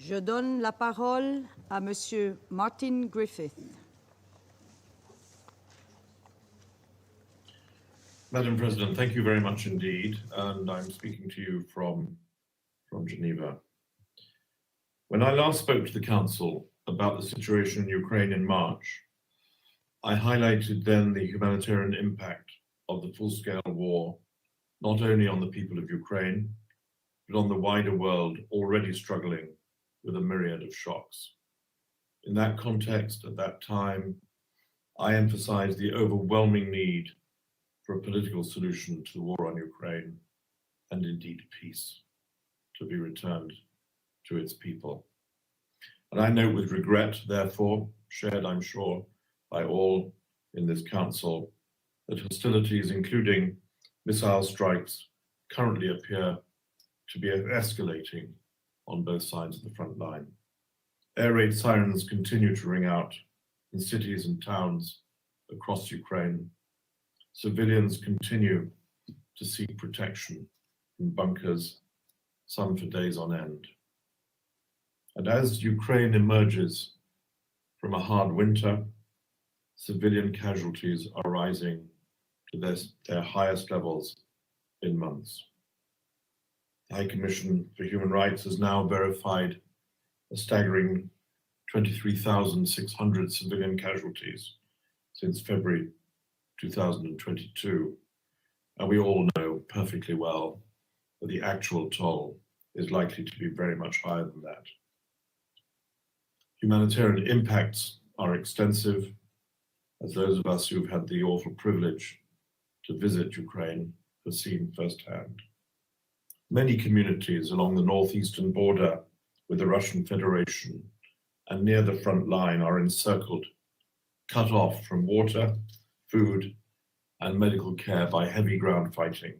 Je donne la parole à Monsieur Martin Griffiths. Madam President, thank you very much indeed, and I'm speaking to you from Geneva. When I last spoke to the Council about the situation in Ukraine in March, I highlighted then the humanitarian impact of the full-scale war, not only on the people of Ukraine, but on the wider world already struggling with a myriad of shocks. In that context, at that time, I emphasized the overwhelming need for a political solution to the war on Ukraine, and indeed peace, to be returned to its people. And I note with regret, therefore, shared, I'm sure, by all in this Council, that hostilities, including missile strikes, currently appear to be escalating on both sides of the front line. Air raid sirens continue to ring out in cities and towns across Ukraine. Civilians continue to seek protection in bunkers, some for days on end. And as Ukraine emerges from a hard winter, civilian casualties are rising to their highest levels in months. The High Commission for Human Rights has now verified a staggering 23,600 civilian casualties since February 2022, and we all know perfectly well that the actual toll is likely to be very much higher than that. Humanitarian impacts are extensive, as those of us who've had the awful privilege to visit Ukraine have seen firsthand. Many communities along the northeastern border with the Russian Federation and near the front line are encircled, cut off from water, food, and medical care by heavy ground fighting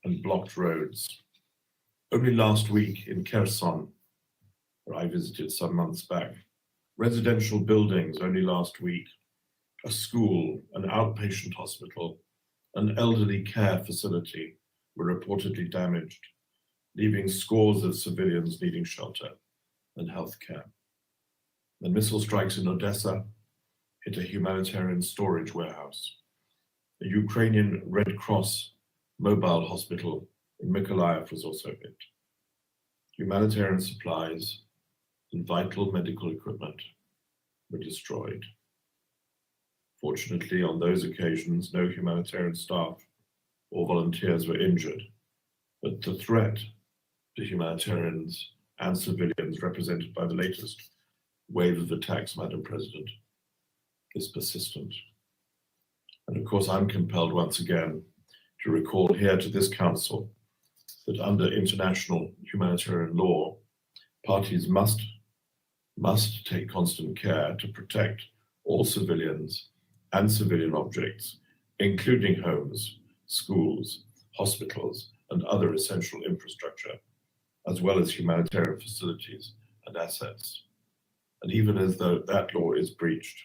and blocked roads. Only last week in Kherson, where I visited some months back, residential buildings only last week, a school, an outpatient hospital, an elderly care facility were reportedly damaged, leaving scores of civilians needing shelter and health care. The missile strikes in Odessa hit a humanitarian storage warehouse. A Ukrainian Red Cross mobile hospital in Mykolaiv was also hit. Humanitarian supplies and vital medical equipment were destroyed. Fortunately, on those occasions, no humanitarian staff or volunteers were injured, but the threat to humanitarians and civilians represented by the latest wave of attacks, Madam President, is persistent. And of course, I'm compelled once again to recall here to this Council that under international humanitarian law, parties must take constant care to protect all civilians and civilian objects, including homes, schools, hospitals, and other essential infrastructure, as well as humanitarian facilities and assets. And even as though that law is breached,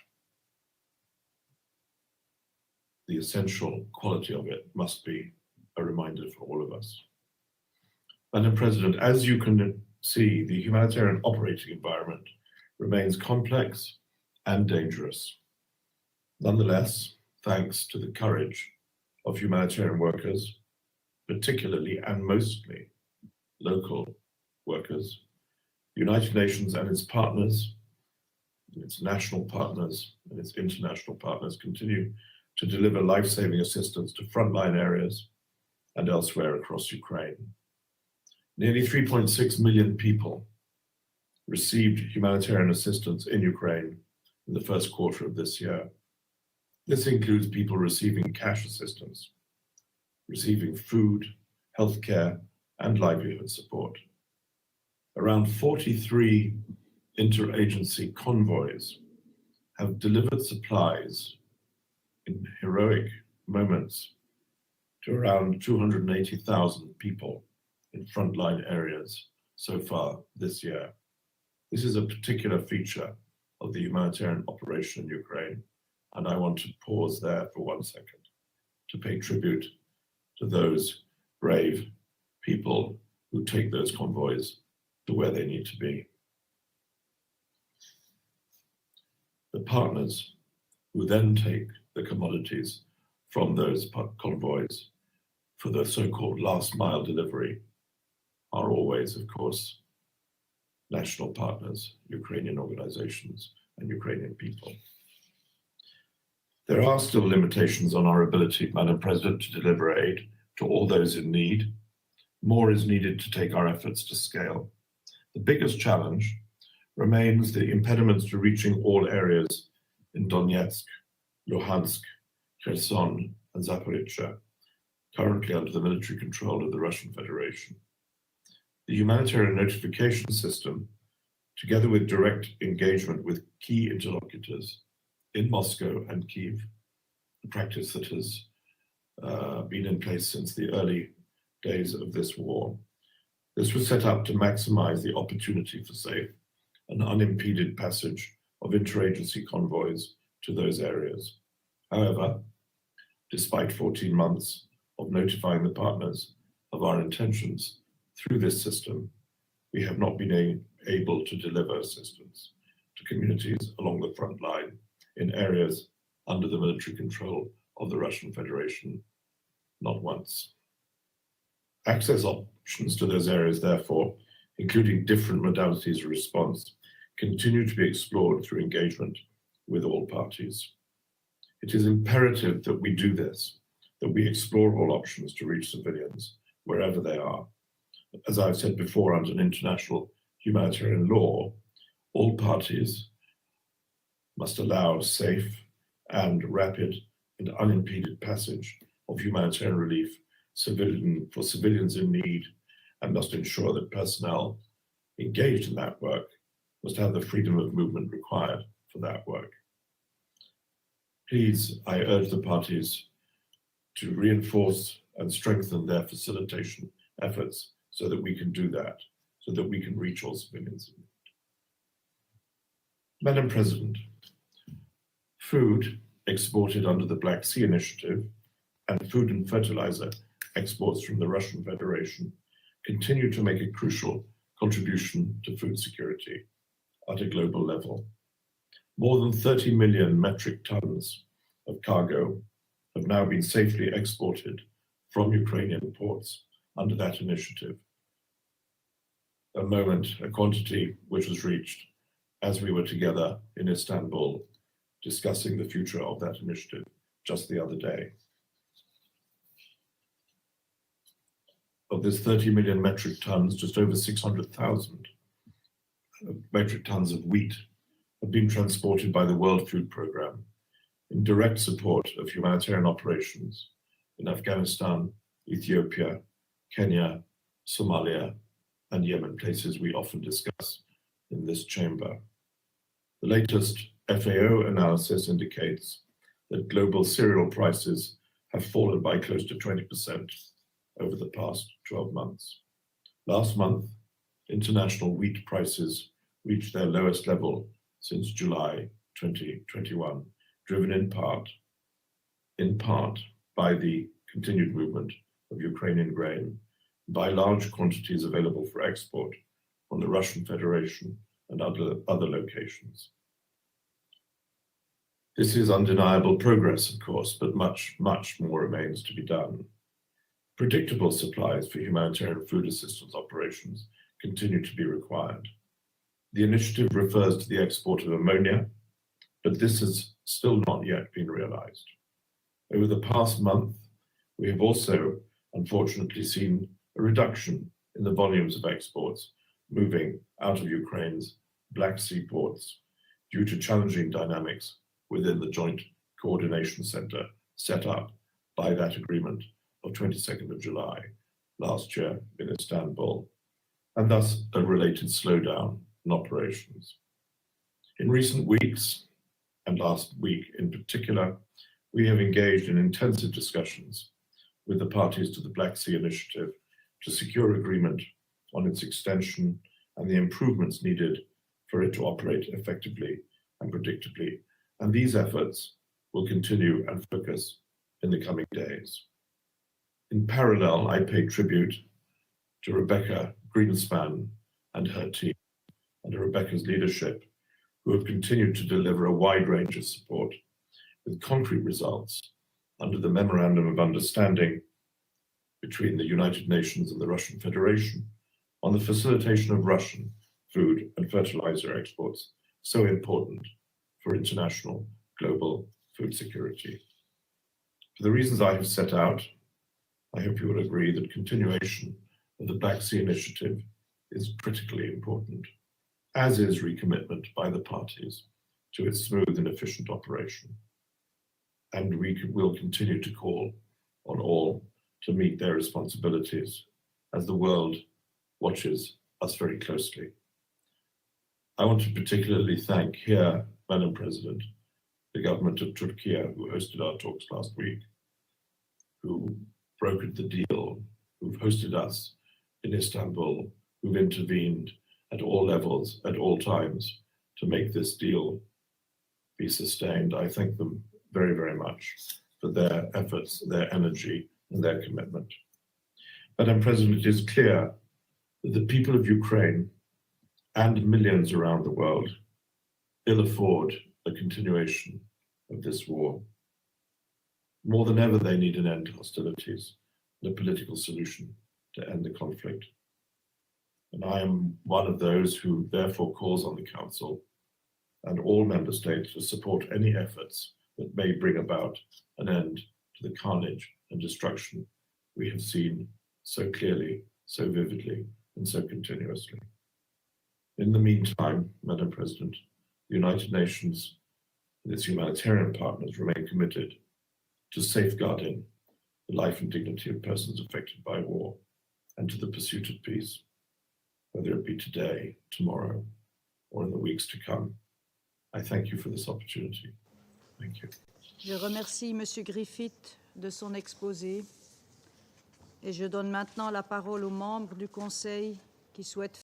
the essential quality of it must be a reminder for all of us. Madam President, as you can see, the humanitarian operating environment remains complex and dangerous. Nonetheless, thanks to the courage of humanitarian workers, particularly and mostly local workers, the United Nations and its partners, its national partners and its international partners continue to deliver life-saving assistance to frontline areas and elsewhere across Ukraine. Nearly 3.6 million people received humanitarian assistance in Ukraine in the first quarter of this year. This includes people receiving cash assistance, receiving food, healthcare, and livelihood support. Around 43 interagency convoys have delivered supplies in heroic moments to around 280,000 people in frontline areas so far this year. This is a particular feature of the humanitarian operation in Ukraine, and I want to pause there for 1 second to pay tribute to those brave people who take those convoys to where they need to be. The partners who then take the commodities from those convoys for the so-called last mile delivery are always, of course, national partners, Ukrainian organizations and Ukrainian people. There are still limitations on our ability, Madam President, to deliver aid to all those in need. More is needed to take our efforts to scale. The biggest challenge remains the impediments to reaching all areas in Donetsk, Luhansk, Kherson and Zaporizhzhia, currently under the military control of the Russian Federation. The humanitarian notification system, together with direct engagement with key interlocutors in Moscow and Kyiv, a practice that has been in place since the early days of this war. This was set up to maximize the opportunity for safe and unimpeded passage of interagency convoys to those areas. However, despite 14 months of notifying the partners of our intentions through this system, we have not been able to deliver assistance to communities along the front line in areas under the military control of the Russian Federation, not once. Access options to those areas, therefore, including different modalities of response, continue to be explored through engagement with all parties. It is imperative that we do this, that we explore all options to reach civilians wherever they are. As I've said before, under an international humanitarian law, all parties must allow safe and rapid and unimpeded passage of humanitarian relief for civilians in need, and must ensure that personnel engaged in that work must have the freedom of movement required for that work. Please, I urge the parties to reinforce and strengthen their facilitation efforts so that we can do that, so that we can reach all civilians in need. Madam President, food exported under the Black Sea Initiative and food and fertilizer exports from the Russian Federation continue to make a crucial contribution to food security at a global level. More than 30 million metric tons of cargo have now been safely exported from Ukrainian ports under that initiative. A quantity which was reached as we were together in Istanbul discussing the future of that initiative just the other day. Of this 30 million metric tons, just over 600,000 metric tons of wheat have been transported by the World Food Programme in direct support of humanitarian operations in Afghanistan, Ethiopia, Kenya, Somalia, and Yemen, places we often discuss in this chamber. The latest FAO analysis indicates that global cereal prices have fallen by close to 20% over the past 12 months. Last month, international wheat prices reached their lowest level since July 2021, driven in part by the continued movement of Ukrainian grain, by large quantities available for export from the Russian Federation and other locations. This is undeniable progress, of course, but much, much more remains to be done. Predictable supplies for humanitarian food assistance operations continue to be required. The initiative refers to the export of ammonia, but this has still not yet been realized. Over the past month, we have also, unfortunately, seen a reduction in the volumes of exports moving out of Ukraine's Black Sea ports due to challenging dynamics within the Joint Coordination Center set up by that agreement of 22nd of July last year in Istanbul, and thus a related slowdown in operations. In recent weeks, and last week in particular, we have engaged in intensive discussions with the parties to the Black Sea Initiative to secure agreement on its extension and the improvements needed for it to operate effectively and predictably. And these efforts will continue and focus in the coming days. In parallel, I pay tribute to Rebecca Greenspan and her team, under Rebecca's leadership. who have continued to deliver a wide range of support with concrete results under the Memorandum of Understanding between the United Nations and the Russian Federation on the facilitation of Russian food and fertilizer exports, so important for international global food security. For the reasons I have set out, I hope you will agree that continuation of the Black Sea Initiative is critically important, as is recommitment by the parties to its smooth and efficient operation. And we will continue to call on all to meet their responsibilities as the world watches us very closely. I want to particularly thank here, Madam President, the government of Turkey, who hosted our talks last week, who brokered the deal, who've hosted us in Istanbul, who've intervened at all levels, at all times, to make this deal be sustained. I thank them very, very much for their efforts, their energy, and their commitment. Madam President, it is clear that the people of Ukraine and millions around the world ill afford a continuation of this war. More than ever, they need an end to hostilities and a political solution to end the conflict. And I am one of those who therefore calls on the Council and all member states to support any efforts that may bring about an end to the carnage and destruction we have seen so clearly, so vividly, and so continuously. In the meantime, Madam President, the United Nations and its humanitarian partners remain committed to safeguarding the life and dignity of persons affected by war and to the pursuit of peace, whether it be today, tomorrow, or in the weeks to come. I thank you for this opportunity. Thank you. Je remercie M. Griffiths de son exposé et je donne maintenant la parole aux membres du Conseil qui souhaitent